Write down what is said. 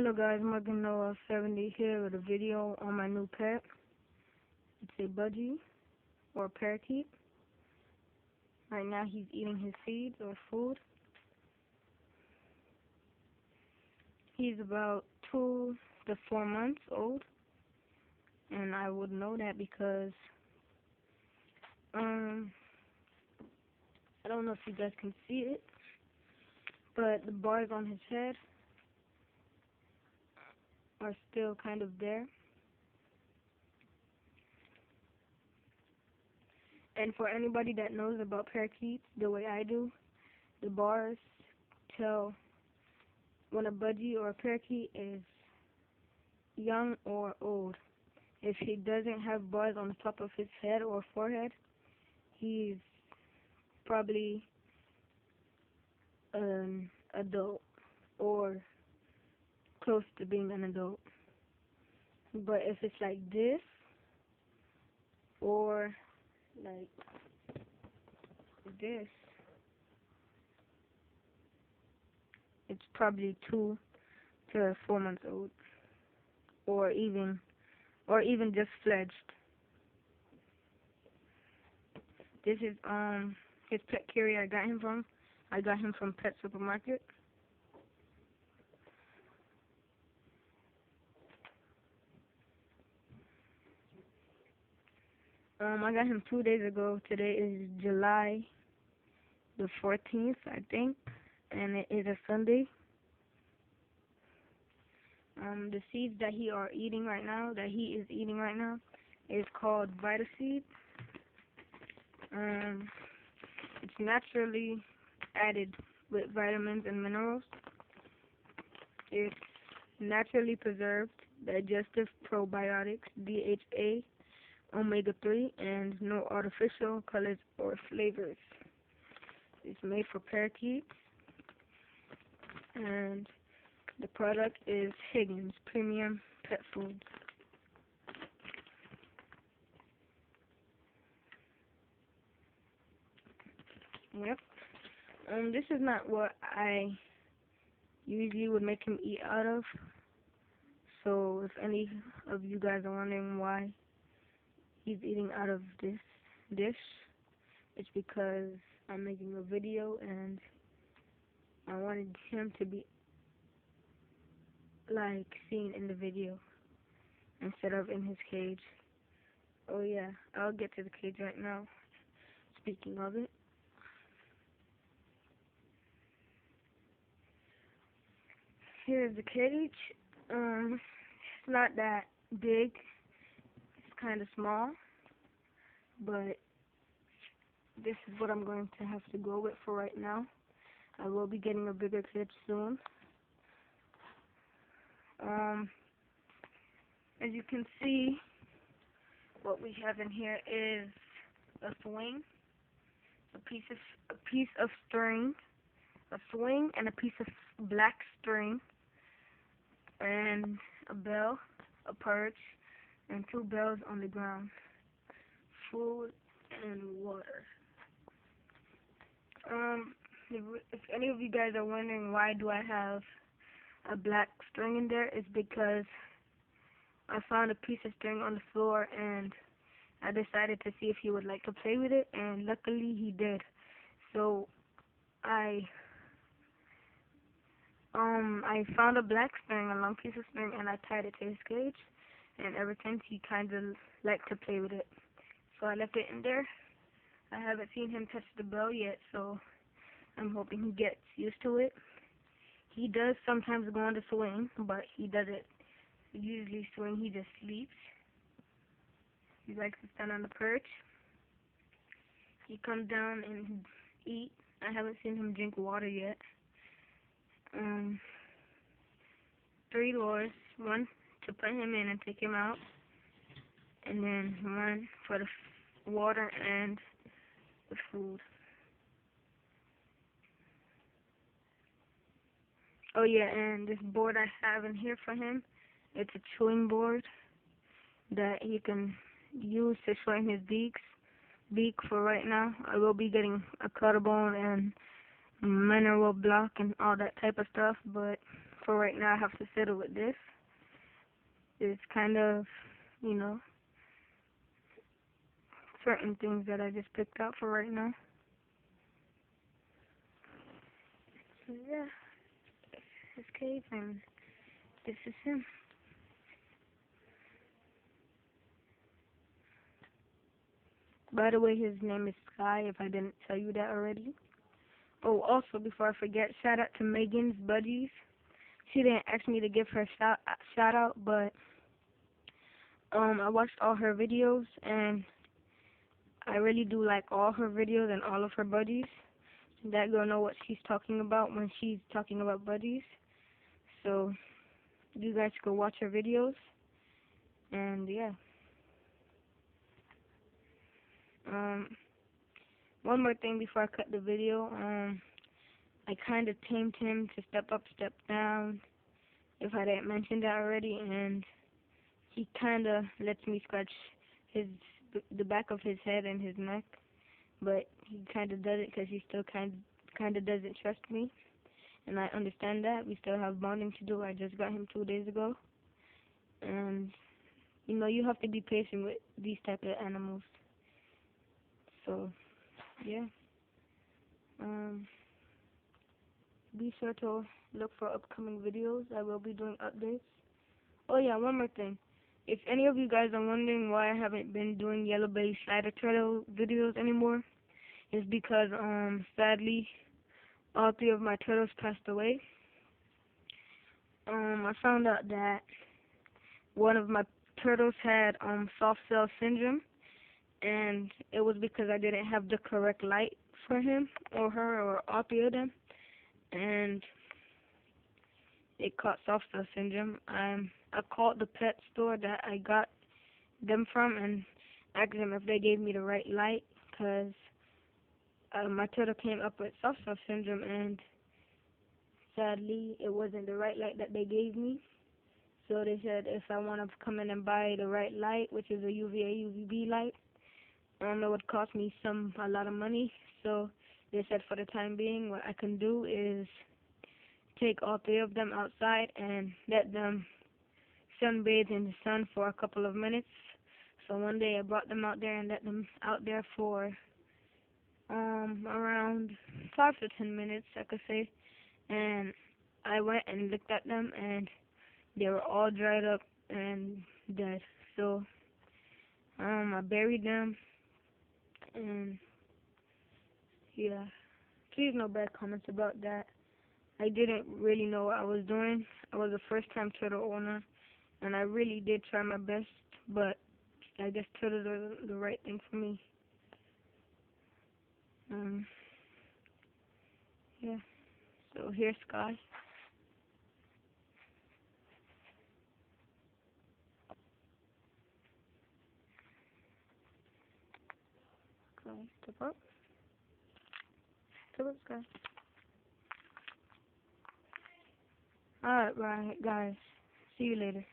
Hello guys, Megan70 here with a video on my new pet. It's a Budgie or Parakeet. Right now he's eating his seeds or food. He's about 2 to 4 months old, and I would know that because I don't know if you guys can see it, but the bars on his head are still kind of there. And for anybody that knows about parakeets the way I do, the bars tell when a budgie or a parakeet is young or old. If he doesn't have bars on the top of his head or forehead, he's probably an adult or close to being an adult. But if it's like this or like this, it's probably 2 to 4 months old, or even just fledged. This is his pet carrier I got him from. I got him from Pet Supermarket. I got him 2 days ago. Today is July the 14th, I think, and it is a Sunday. The seeds that he is eating right now, is called Vita Seed. It's naturally added with vitamins and minerals. It's naturally preserved, digestive probiotics, DHA, omega-3, and no artificial colors or flavors. It's made for parakeets, and the product is Higgins Premium Pet Food. Yep. This is not what I usually would make him eat out of. So if any of you guys are wondering why he's eating out of this dish, it's because I'm making a video and I wanted him to be like seen in the video instead of in his cage. Oh yeah, I'll get to the cage right now. Speaking of it, here's the cage. It's not that big. It's kind of small, but this is what I'm going to have to go with for right now. I will be getting a bigger cage soon. As you can see, what we have in here is a swing, a piece of string, a swing, and a piece of black string, and a bell, a perch, and 2 bells on the ground. Food and water. If any of you guys are wondering why do I have a black string in there, it's because I found a piece of string on the floor and I decided to see if he would like to play with it, and luckily he did. So I found a black string, a long piece of string, and I tied it to his cage, and ever since he kind of liked to play with it. So I left it in there. I haven't seen him touch the bell yet, so I'm hoping he gets used to it. He does sometimes go on the swing, but he doesn't usually swing, he just sleeps. He likes to stand on the perch. He comes down and eat. I haven't seen him drink water yet. 3 lures, 1 to put him in and take him out, and then 1 for the water and the food. Oh yeah, and this board I have in here for him, it's a chewing board that he can use to shorten his beak for right now. I will be getting a collarbone and mineral block and all that type of stuff, but for right now, I have to settle with this. It's kind of, you know, certain things that I just picked out for right now. So yeah, this cave, and this is him. By the way, his name is Sky, if I didn't tell you that already. Oh, also, before I forget, shout out to megansbudgie. She didn't ask me to give her shout out, but I watched all her videos, and I really do like all her videos and all of her buddies. That girl know what she's talking about when she's talking about buddies. So you guys go watch her videos, and yeah. One more thing before I cut the video. I kind of tamed him to step up, step down, if I didn't mention that already, and he kind of lets me scratch the back of his head and his neck, but he kind of does it because he still kind of doesn't trust me, and I understand that. We still have bonding to do. I just got him 2 days ago, and you know, you have to be patient with these type of animals. So yeah. Be sure to look for upcoming videos. I will be doing updates. Oh yeah, one more thing. If any of you guys are wondering why I haven't been doing yellow belly slider turtle videos anymore, it's because sadly all 3 of my turtles passed away. I found out that one of my turtles had soft cell syndrome, and it was because I didn't have the correct light for him or her or all 3 of them, and it caught soft cell syndrome. I called the pet store that I got them from and asked them if they gave me the right light, because my turtle came up with soft cell syndrome, and sadly it wasn't the right light that they gave me. So they said if I want to come in and buy the right light, which is a UVA UVB light, it would cost me a lot of money. So they said for the time being, what I can do is take all 3 of them outside and let them sunbathe in the sun for a couple of minutes. So one day I brought them out there and let them out there for around 5 to 10 minutes, I could say. And I went and looked at them, and they were all dried up and dead. So I buried them, and yeah, please no bad comments about that. I didn't really know what I was doing. I was a first-time turtle owner, and I really did try my best, but I guess turtles are the right thing for me. Yeah. So here's Sky. Sky, step up. Step up, Sky. Alright, guys. See you later.